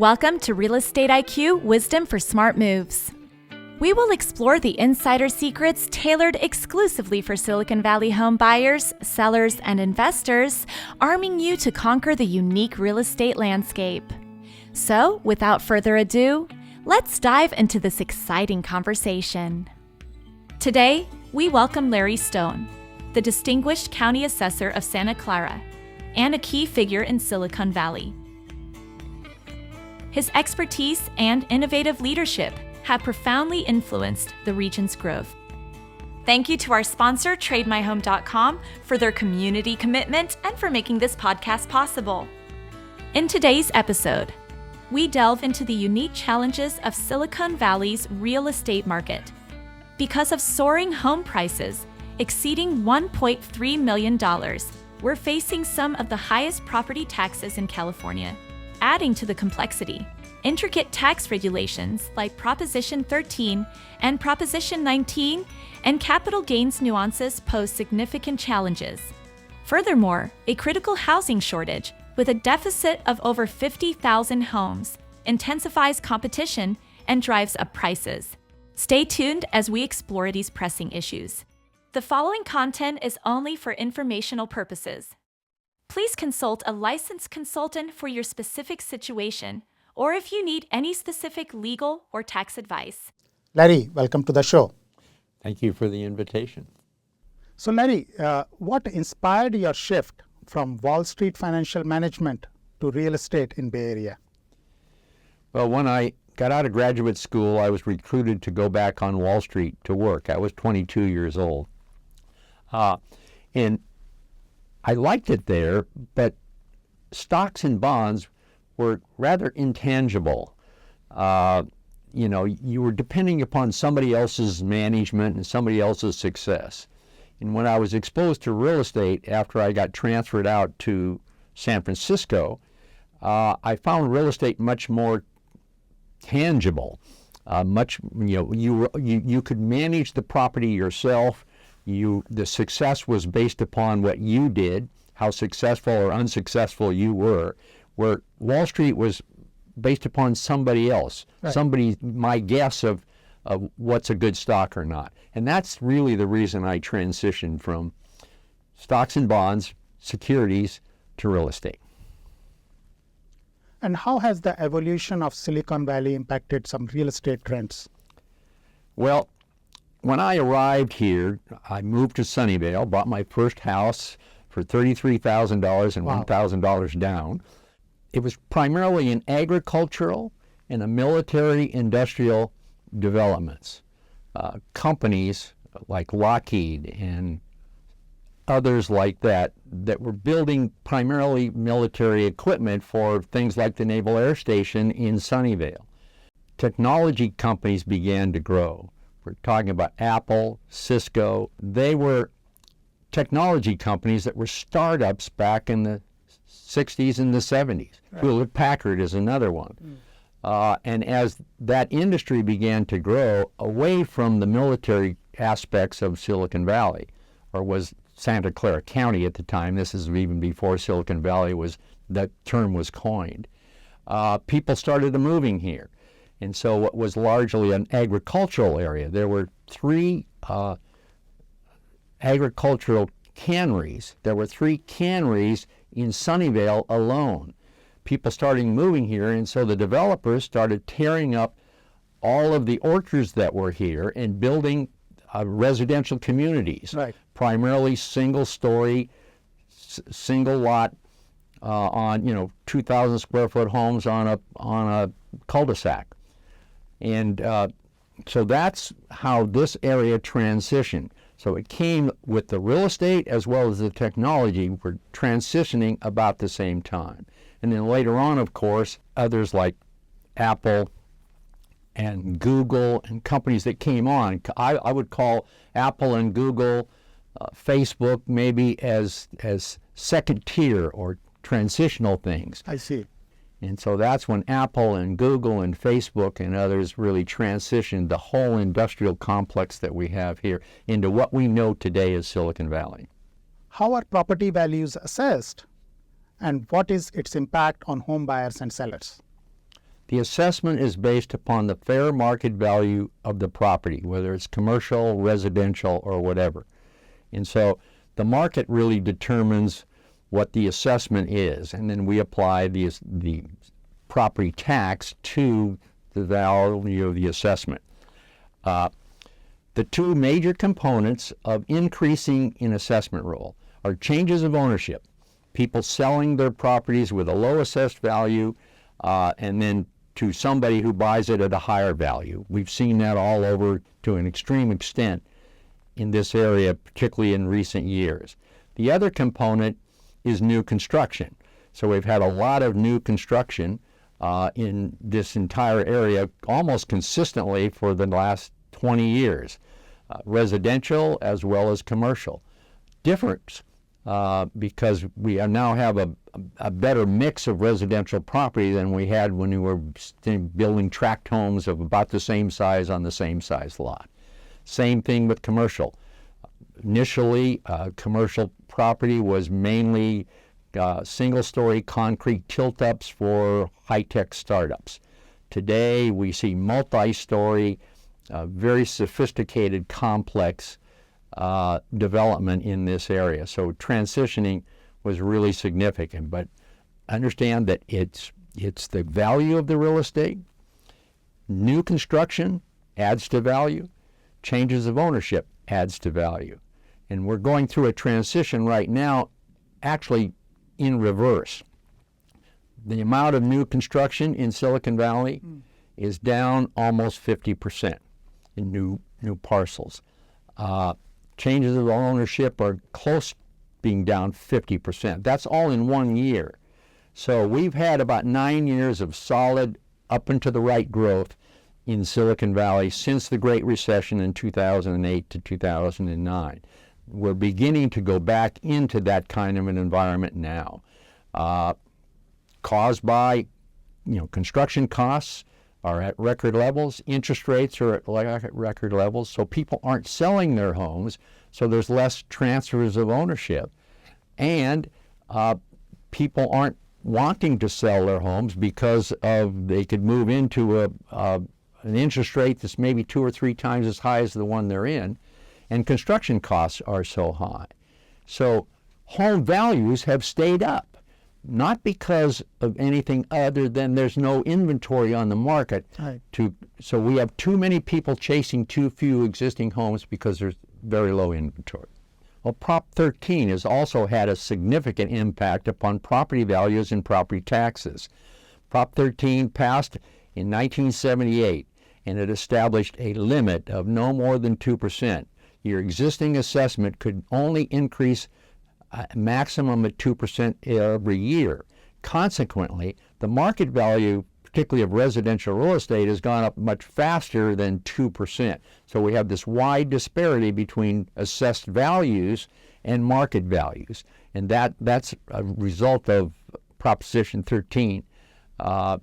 Welcome to Real Estate IQ Wisdom for Smart Moves. We will explore the insider secrets tailored exclusively for Silicon Valley home buyers, sellers, and investors, arming you to conquer the unique real estate landscape. So, without further ado, let's dive into this exciting conversation. Today, we welcome Larry Stone, the distinguished county assessor of Santa Clara and a key figure in Silicon Valley. His expertise and innovative leadership have profoundly influenced the region's growth. Thank you to our sponsor, TradeMyHome.com, for their community commitment and for making this podcast possible. In today's episode, we delve into the unique challenges of Silicon Valley's real estate market. Because of soaring home prices exceeding $1.3 million, we're facing some of the highest property taxes in California. Adding to the complexity, intricate tax regulations like Proposition 13 and Proposition 19 and capital gains nuances pose significant challenges. Furthermore, a critical housing shortage with a deficit of over 50,000 homes intensifies competition and drives up prices. Stay tuned as we explore these pressing issues. The following content is only for informational purposes. Please consult a licensed consultant for your specific situation or if you need any specific legal or tax advice. Larry, welcome to the show. Thank you for the invitation. So Larry, what inspired your shift from Wall Street financial management to real estate in Bay Area? Well, when I got out of graduate school, I was recruited to go back on Wall Street to work. I was 22 years old. And I liked it there, but stocks and bonds were rather intangible. You were depending upon somebody else's management and somebody else's success. And when I was exposed to real estate after I got transferred out to San Francisco, I found real estate much more tangible. You could manage the property yourself. The success was based upon what you did, how successful or unsuccessful you were, where Wall Street was based upon somebody else, right. My guess of what's a good stock or not. And that's really the reason I transitioned from stocks and bonds, securities, to real estate. And how has the evolution of Silicon Valley impacted some real estate trends? Well, when I arrived here, I moved to Sunnyvale, bought my first house for $33,000 and Wow. $1,000 down. It was primarily in agricultural and military industrial developments. Companies like Lockheed and others like that were building primarily military equipment for things like the Naval Air Station in Sunnyvale. Technology companies began to grow. We're talking about Apple, Cisco. They were technology companies that were startups back in the 60s and the 70s. Right. Hewlett-Packard is another one. And as that industry began to grow away from the military aspects of Silicon Valley, or was Santa Clara County at the time, this is even before Silicon Valley that term was coined, people started moving here. And so what was largely an agricultural area, there were three agricultural canneries. There were three canneries in Sunnyvale alone. People started moving here, and so the developers started tearing up all of the orchards that were here and building residential communities, right. Primarily single-story, single lot on 2,000 square foot homes on a cul-de-sac. And so that's how this area transitioned. So it came with the real estate as well as the technology were transitioning about the same time. And then later on, of course, others like Apple and Google and companies that came on. I would call Apple and Google, Facebook maybe as second tier or transitional things. I see. And so that's when Apple and Google and Facebook and others really transitioned the whole industrial complex that we have here into what we know today as Silicon Valley. How are property values assessed, and what is its impact on home buyers and sellers? The assessment is based upon the fair market value of the property, whether it's commercial, residential, or whatever. And so the market really determines what the assessment is, and then we apply the property tax to the value of the assessment. The two major components of increasing in assessment roll are changes of ownership, people selling their properties with a low assessed value, and then to somebody who buys it at a higher value. We've seen that all over to an extreme extent in this area, particularly in recent years. The other component is new construction. So we've had a lot of new construction in this entire area almost consistently for the last 20 years, residential as well as commercial. Difference because we now have a better mix of residential property than we had when we were building tract homes of about the same size on the same size lot. Same thing with commercial. Initially, commercial property was mainly single-story concrete tilt-ups for high-tech startups. Today, we see multi-story, very sophisticated, complex development in this area. So transitioning was really significant. But understand that it's the value of the real estate. New construction adds to value. Changes of ownership adds to value. And we're going through a transition right now, actually in reverse. The amount of new construction in Silicon Valley is down almost 50% in new parcels. Changes of ownership are close being down 50%. That's all in 1 year. So we've had about 9 years of solid up and to the right growth in Silicon Valley since the Great Recession in 2008 to 2009. We're beginning to go back into that kind of an environment now, caused by, construction costs are at record levels, interest rates are at record levels, so people aren't selling their homes, so there's less transfers of ownership, and people aren't wanting to sell their homes because they could move into an interest rate that's maybe 2 or 3 times as high as the one they're in, and construction costs are so high. So home values have stayed up, not because of anything other than there's no inventory on the market. Right. So we have too many people chasing too few existing homes because there's very low inventory. Well, Prop 13 has also had a significant impact upon property values and property taxes. Prop 13 passed in 1978, and it established a limit of no more than 2%. Your existing assessment could only increase a maximum of 2% every year. Consequently, the market value, particularly of residential real estate, has gone up much faster than 2%. So we have this wide disparity between assessed values and market values. And that's a result of Proposition 13,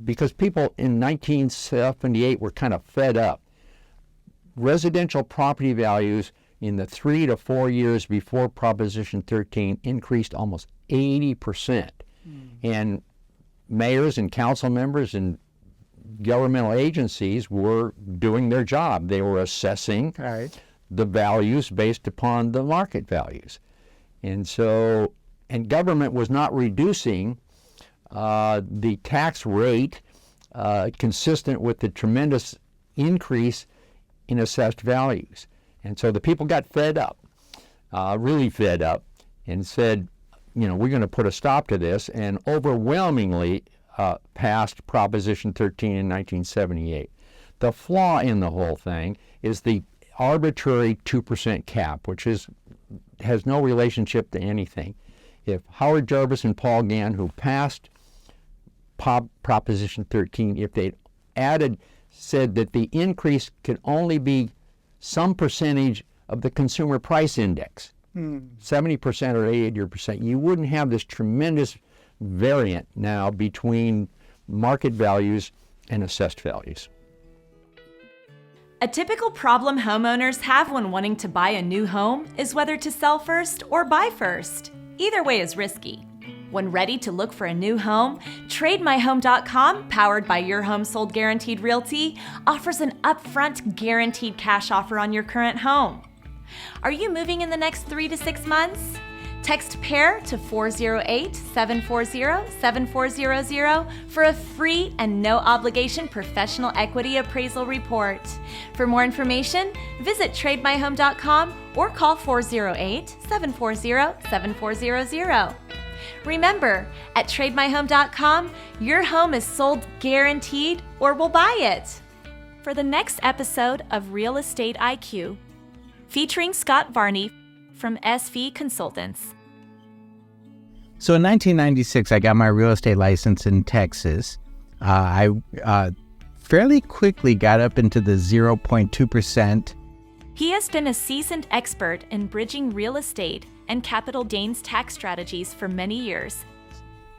because people in 1978 were kind of fed up. Residential property values in the 3 to 4 years before Proposition 13 increased almost 80%. And mayors and council members and governmental agencies were doing their job. They were assessing the values based upon the market values. And government was not reducing the tax rate consistent with the tremendous increase in assessed values. And so the people got fed up, really fed up, and said, we're going to put a stop to this, and overwhelmingly passed Proposition 13 in 1978. The flaw in the whole thing is the arbitrary 2% cap, which has no relationship to anything. If Howard Jarvis and Paul Gann, who passed Proposition 13, if they'd said that the increase could only be some percentage of the consumer price index, 70% or 80%, you wouldn't have this tremendous variant now between market values and assessed values. A typical problem homeowners have when wanting to buy a new home is whether to sell first or buy first. Either way is risky. When ready to look for a new home, TradeMyHome.com, powered by Your Home Sold Guaranteed Realty, offers an upfront guaranteed cash offer on your current home. Are you moving in the next 3 to 6 months? Text PAIR to 408-740-7400 for a free and no obligation professional equity appraisal report. For more information, visit TradeMyHome.com or call 408-740-7400. Remember, at TradeMyHome.com, your home is sold guaranteed or we'll buy it. For the next episode of Real Estate IQ, featuring Scott Varney from SV Consultants. So in 1996, I got my real estate license in Texas. I fairly quickly got up into the 0.2%. He has been a seasoned expert in bridging real estate and capital gains tax strategies for many years.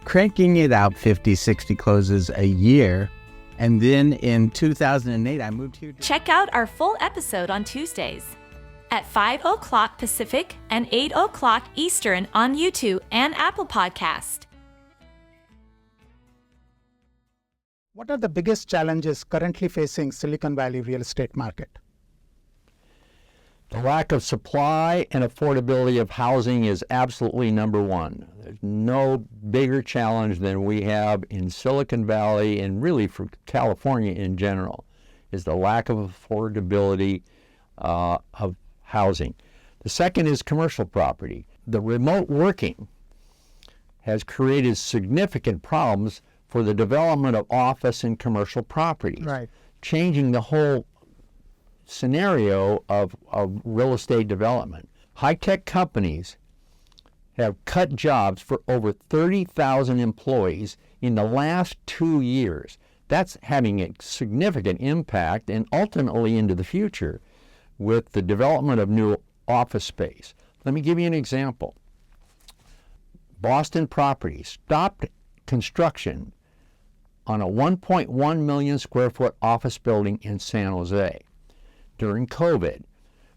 Cranking it out 50, 60 closes a year. And then in 2008, I moved here. Check out our full episode on Tuesdays at 5 o'clock Pacific and 8 o'clock Eastern on YouTube and Apple Podcast. What are the biggest challenges currently facing Silicon Valley real estate market? The lack of supply and affordability of housing is absolutely number one. There's no bigger challenge than we have in Silicon Valley and really for California in general, is the lack of affordability of housing. The second is commercial property. The remote working has created significant problems for the development of office and commercial properties, Right. changing the whole scenario of real estate development. High-tech companies have cut jobs for over 30,000 employees in the last 2 years. That's having a significant impact and ultimately into the future with the development of new office space. Let me give you an example. Boston Properties stopped construction on a 1.1 million square foot office building in San Jose during COVID.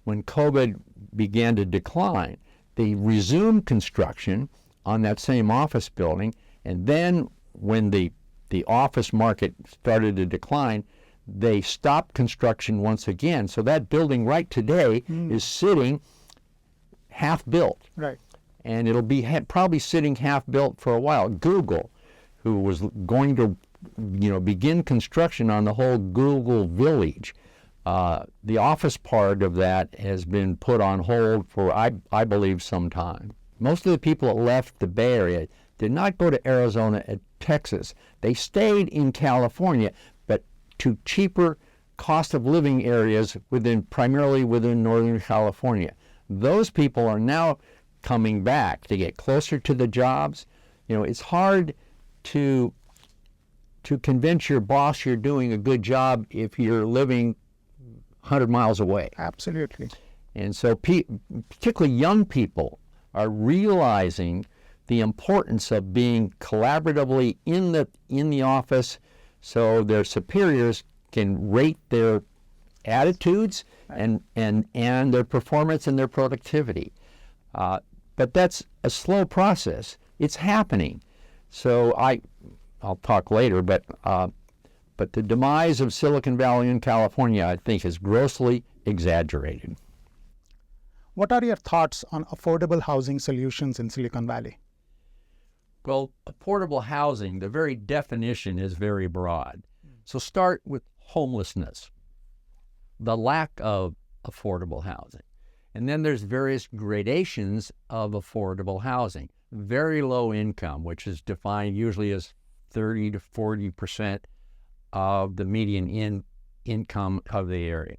When COVID began to decline, they resumed construction on that same office building, and then when the office market started to decline, they stopped construction once again. So that building right today is sitting half built. Right. And it'll be probably sitting half built for a while. Google, who was going to begin construction on the whole Google Village, the office part of that has been put on hold for, I believe, some time. Most of the people that left the Bay Area did not go to Arizona and Texas. They stayed in California, but to cheaper cost of living areas primarily within Northern California. Those people are now coming back to get closer to the jobs. It's hard to convince your boss you're doing a good job if you're living 100 miles away. Absolutely. And so particularly young people are realizing the importance of being collaboratively in the office so their superiors can rate their attitudes and their performance and their productivity. But that's a slow process. It's happening. So I'll talk later, but the demise of Silicon Valley in California, I think, is grossly exaggerated. What are your thoughts on affordable housing solutions in Silicon Valley? Well, affordable housing, the very definition is very broad. So start with homelessness, the lack of affordable housing. And then there's various gradations of affordable housing. Very low income, which is defined usually as 30 to 40% of the median income of the area.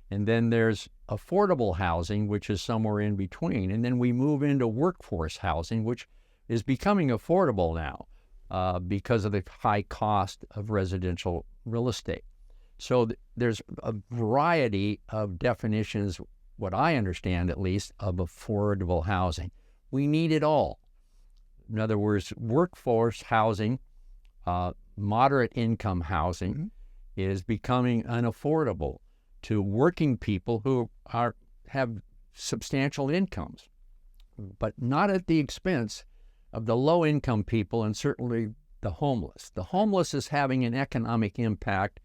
And then there's affordable housing, which is somewhere in between. And then we move into workforce housing, which is becoming affordable now because of the high cost of residential real estate. So there's a variety of definitions, what I understand at least, of affordable housing. We need it all. In other words, workforce housing, moderate income housing is becoming unaffordable to working people who have substantial incomes, but not at the expense of the low-income people and certainly the homeless. The homeless is having an economic impact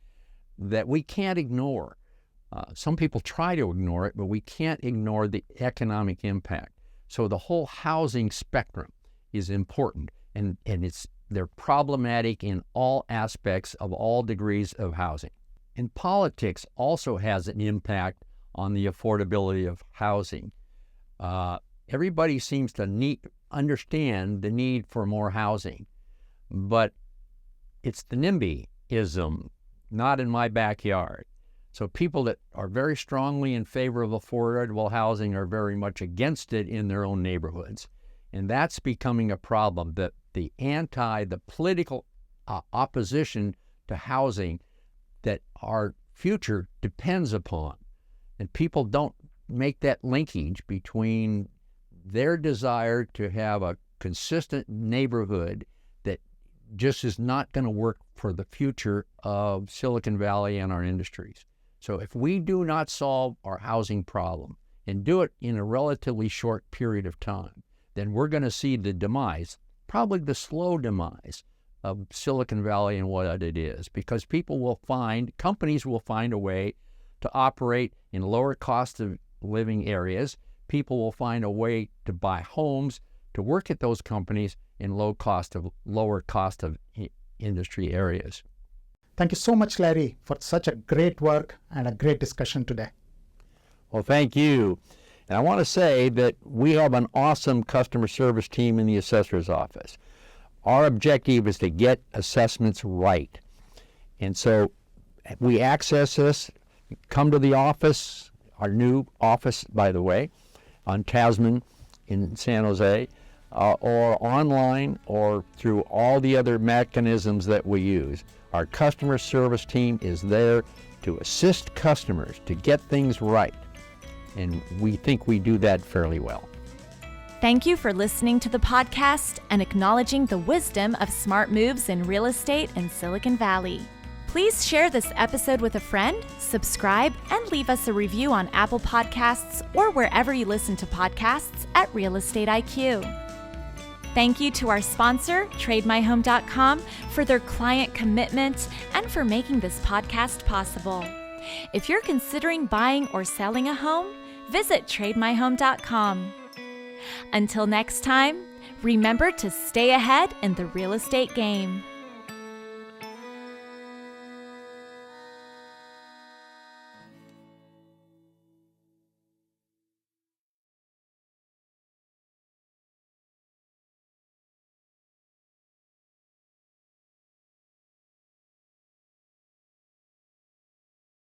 that we can't ignore. Some people try to ignore it, but we can't ignore the economic impact. So the whole housing spectrum is important, and they're problematic in all aspects of all degrees of housing. And politics also has an impact on the affordability of housing. Everybody seems to understand the need for more housing, but it's the NIMBYism, not in my backyard. So people that are very strongly in favor of affordable housing are very much against it in their own neighborhoods. And that's becoming a problem, that the political opposition to housing that our future depends upon. And people don't make that linkage between their desire to have a consistent neighborhood that just is not going to work for the future of Silicon Valley and our industries. So if we do not solve our housing problem and do it in a relatively short period of time, then we're going to see the demise, probably the slow demise of Silicon Valley and what it is, because companies will find a way to operate in lower cost of living areas. People will find a way to buy homes, to work at those companies in lower cost of industry areas. Thank you so much, Larry, for such a great work and a great discussion today. Well, thank you. And I want to say that we have an awesome customer service team in the assessor's office. Our objective is to get assessments right. And so we access this, come to the office, our new office, by the way, on Tasman in San Jose, or online, or through all the other mechanisms that we use. Our customer service team is there to assist customers to get things right. And we think we do that fairly well. Thank you for listening to the podcast and acknowledging the wisdom of smart moves in real estate in Silicon Valley. Please share this episode with a friend, subscribe, and leave us a review on Apple Podcasts or wherever you listen to podcasts at Real Estate IQ. Thank you to our sponsor, TradeMyHome.com, for their client commitment and for making this podcast possible. If you're considering buying or selling a home, visit TradeMyHome.com. Until next time, remember to stay ahead in the real estate game.